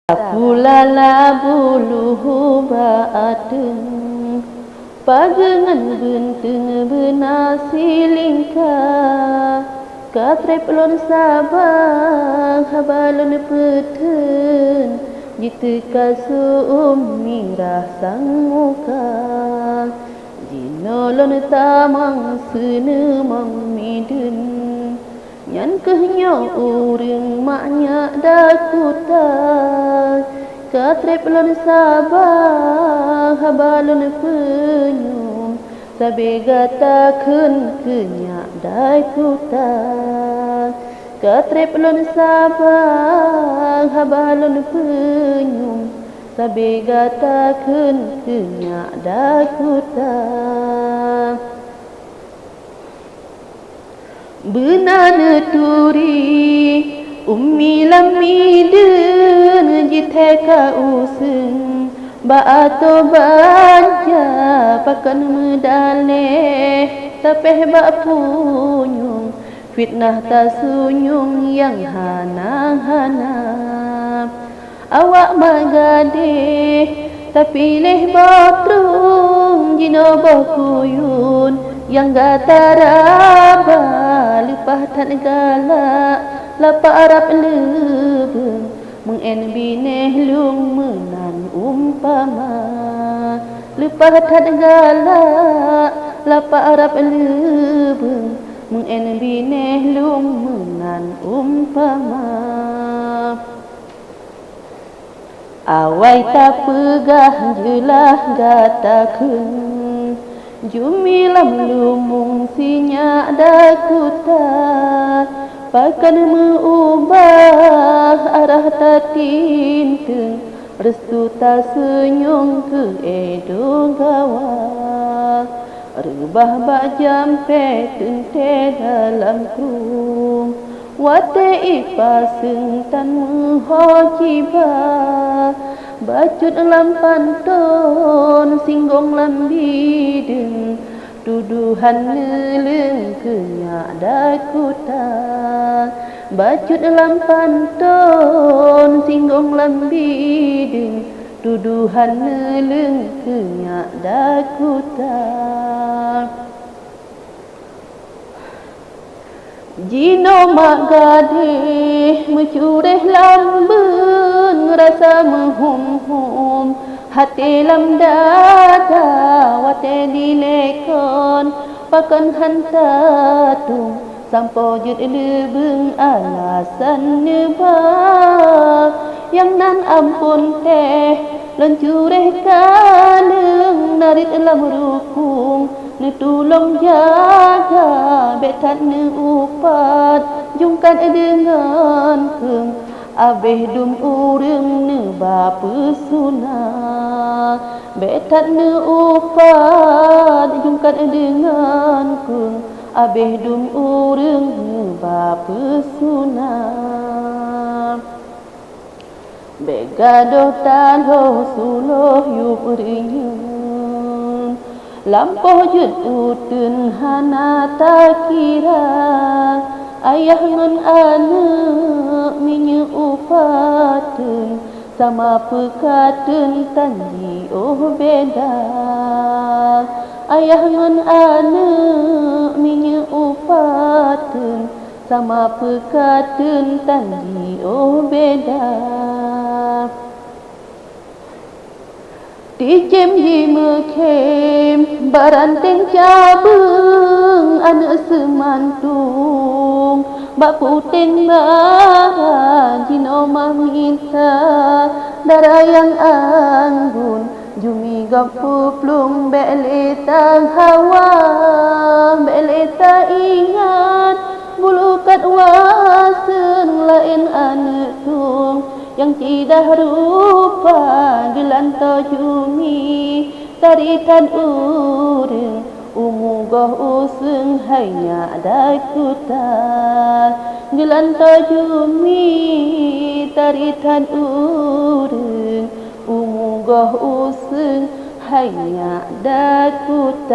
Pulala buluhu baateng pagengan benteng benasi lingka katrep lon sabang habalon peten jitu kasum mirah sang muka jinolon tamang senemang midun nyan kehnyo urang maknya dakutan katrep lon sabang habalon penyum sabe gatakeun kenyak dakutan katrep lon sabang habalon penyum sabe gatakeun kenyak dakutan benana turi ummi lamidun jitheka useng baato banja pakan medale tapeh bak punyung fitnah tasunyung yang hana-hana awak magade tapi leh batrung jinoboh kuyun yang gataraba lupah tan galak lapa arab lebeng mengen bineh lung menan umpama lupah tan galak lapa arab lebeng mengen bineh lung menan umpama awai tak pegah jelah gatakeun jumilam lumung sinyak dakutan pakan meubah arah tatinteng restu ta senyum ke edo gawa rebah bak jampe tente dalam krung wate ipaseng tan muhojibah bacut lam pantun singgong lam bideng tuduhan neleng kenyak dakutan bacut lam pantun singgong lam bideng tuduhan neleng kenyak dakutan jino mak gadeh mencureh lambeng rasa menghum-hum hati lam dada wate dilekon pakan hantatung sampo jut lebeng alasan nebah yang nan ampun teh lencureh kaleng narit lam rukung netulong jaga betat ne upat jungkan dengan keng abeh dum urang ne bapesuna betat ne upat jungkan dengan keng abeh dum urang ne bapesuna begado tanho suloh yup rinyun lampoh jut utun hana takira ayah ngan anak minye upatun sama pekatun tanji oh beda ayah ngan anak minye upatun sama pekatun tanji oh beda dijem di mekem baranteng cabeng anak semantung bak puteng bahan jino minta darah yang anggun jumi gapu plung beletang hawa beleta ingat bulukat wasen lain anak tung yang tidak rupa gelanto jumi tarikan urang umugoh useng hanya dakutan gelanto jumi tarikan urang umugoh useng hanya dakutan